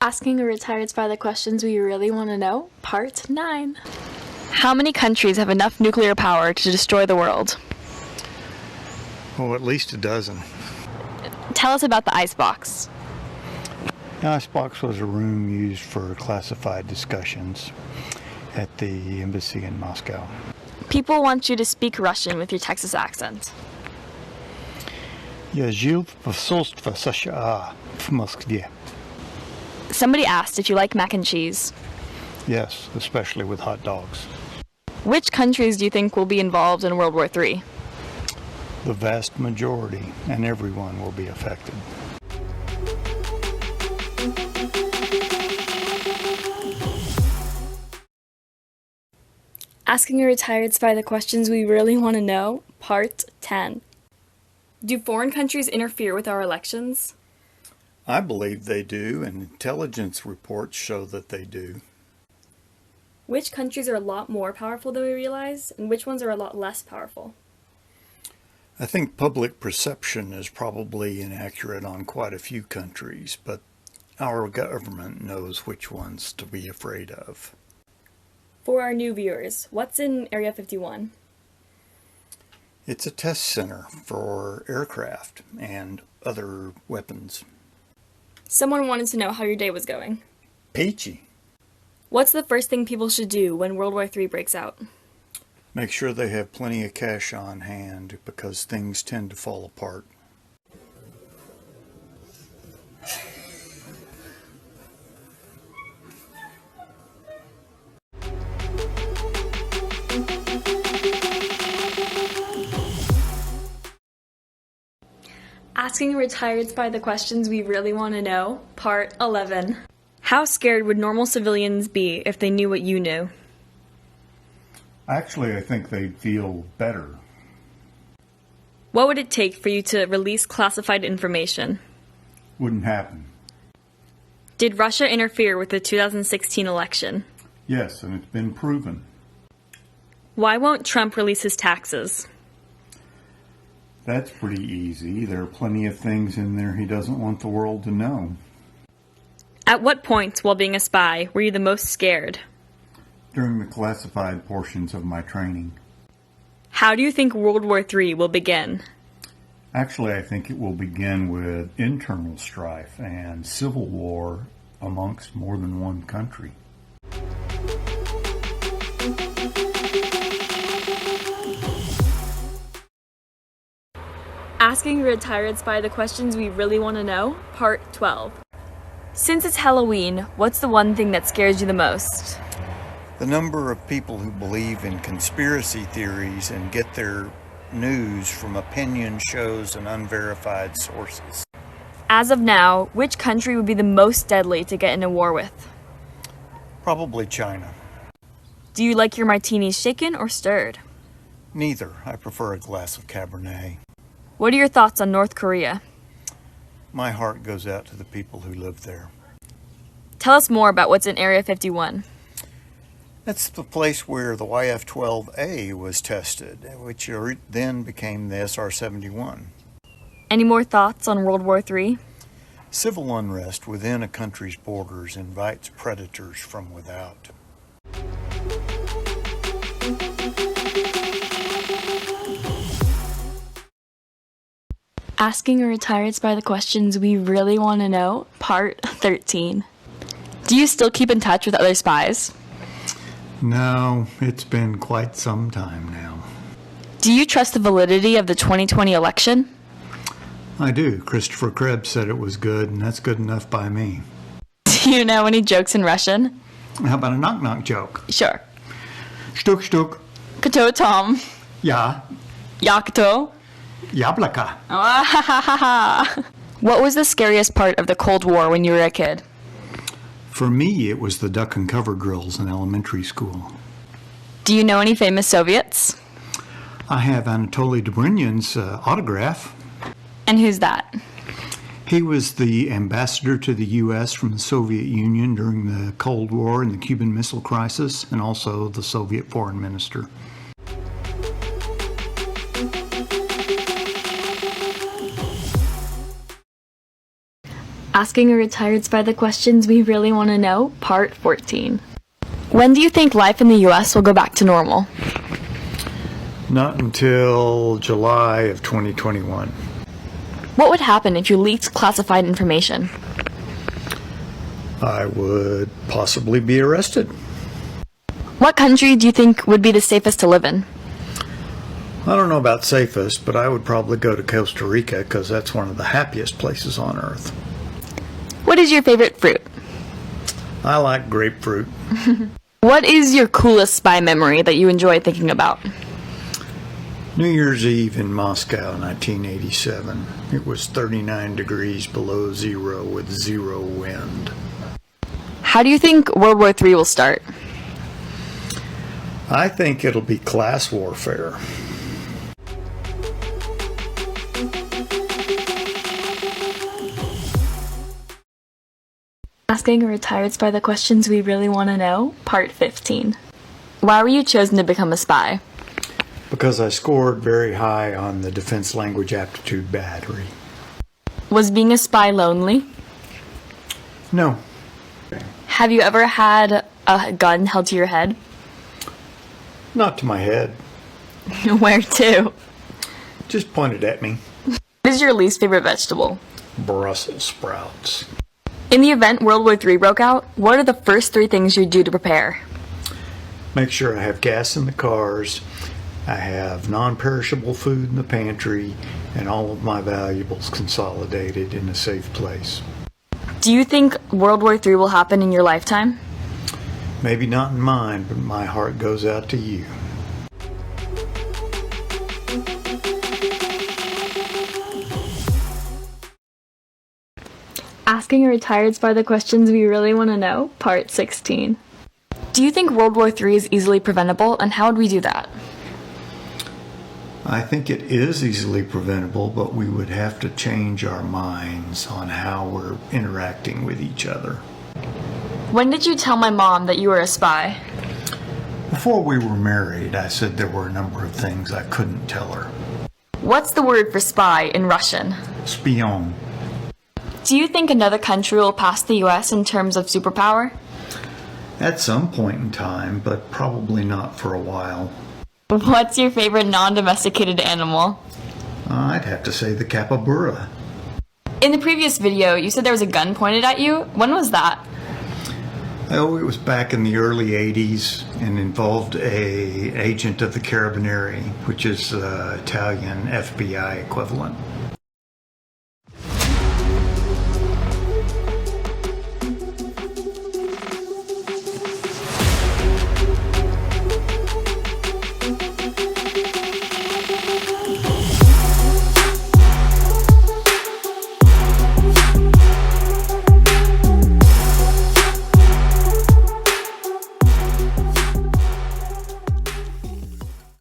Asking a retired spy the questions we really want to know, Part 9. How many countries have enough nuclear power to destroy the world? Oh, at least a dozen. Tell us about the icebox. The icebox was a room used for classified discussions at the embassy in Moscow. People want you to speak Russian with your Texas accent. Я жил в посольстве США в Москве. Somebody asked if you like mac and cheese. Yes, especially with hot dogs. Which countries do you think will be involved in World War III? The vast majority, and everyone will be affected. Asking a retired spy the questions we really want to know, Part 10. Do foreign countries interfere with our elections? I believe they do, and intelligence reports show that they do. Which countries are a lot more powerful than we realize, and which ones are a lot less powerful? I think public perception is probably inaccurate on quite a few countries, but our government knows which ones to be afraid of. For our new viewers, what's in Area 51? It's a test center for aircraft and other weapons. Someone wanted to know how your day was going. Peachy. What's the first thing people should do when World War III breaks out? Make sure they have plenty of cash on hand because things tend to fall apart. Asking a retired spy the questions we really want to know, Part 11. How scared would normal civilians be if they knew what you knew? Actually, I think they'd feel better. What would it take for you to release classified information? Wouldn't happen. Did Russia interfere with the 2016 election? Yes, and it's been proven. Why won't Trump release his taxes? That's pretty easy. There are plenty of things in there he doesn't want the world to know. At what point, while being a spy, were you the most scared? During the classified portions of my training. How do you think World War III will begin? Actually, I think it will begin with internal strife and civil war amongst more than one country. Asking a retired spy the questions we really want to know, Part 12. Since it's Halloween, what's the one thing that scares you the most? The number of people who believe in conspiracy theories and get their news from opinion shows and unverified sources. As of now, which country would be the most deadly to get in a war with? Probably China. Do you like your martinis shaken or stirred? Neither. I prefer a glass of Cabernet. What are your thoughts on North Korea? My heart goes out to the people who live there. Tell us more about what's in Area 51. That's the place where the YF-12A was tested, which then became the SR-71. Any more thoughts on World War III? Civil unrest within a country's borders invites predators from without. Asking a retired spy the questions we really want to know, Part 13. Do you still keep in touch with other spies? No, it's been quite some time now. Do you trust the validity of the 2020 election? I do. Christopher Krebs said it was good, and that's good enough by me. Do you know any jokes in Russian? How about a knock-knock joke? Sure. Shtuk shtuk. Kto Tom? Ja. Ja kto? Яблоко. What was the scariest part of the Cold War when you were a kid? For me, it was the duck and cover drills in elementary school. Do you know any famous Soviets? I have Anatoly Dobrynyan's autograph. And who's that? He was the ambassador to the U.S. from the Soviet Union during the Cold War and the Cuban Missile Crisis, and also the Soviet foreign minister. Asking a Retired Spy the Questions We Really Want to Know, Part 14. When do you think life in the US will go back to normal? Not until July of 2021. What would happen if you leaked classified information? I would possibly be arrested. What country do you think would be the safest to live in? I don't know about safest, but I would probably go to Costa Rica because that's one of the happiest places on earth. What is your favorite fruit? I like grapefruit. What is your coolest spy memory that you enjoy thinking about? New Year's Eve in Moscow, 1987. It was 39 degrees below zero with zero wind. How do you think World War III will start? I think it'll be class warfare. Asking a Retired Spy the Questions We Really Want to Know, Part 15. Why were you chosen to become a spy? Because I scored very high on the Defense Language Aptitude Battery. Was being a spy lonely? No. Have you ever had a gun held to your head? Not to my head. Where to? Just pointed at me. What is your least favorite vegetable? Brussels sprouts. In the event World War III broke out, what are the first 3 things you'd do to prepare? Make sure I have gas in the cars, I have non-perishable food in the pantry, and all of my valuables consolidated in a safe place. Do you think World War III will happen in your lifetime? Maybe not in mine, but my heart goes out to you. Asking a Retired Spy the Questions We Really Want to Know, Part 16. Do you think World War III is easily preventable, and how would we do that? I think it is easily preventable, but we would have to change our minds on how we're interacting with each other. When did you tell my mom that you were a spy? Before we were married, I said there were a number of things I couldn't tell her. What's the word for spy in Russian? Spion. Do you think another country will pass the US in terms of superpower? At some point in time, but probably not for a while. What's your favorite non-domesticated animal? I'd have to say the capybara. In the previous video, you said there was a gun pointed at you. When was that? Oh, it was back in the early 80s and involved an agent of the Carabinieri, which is the Italian FBI equivalent.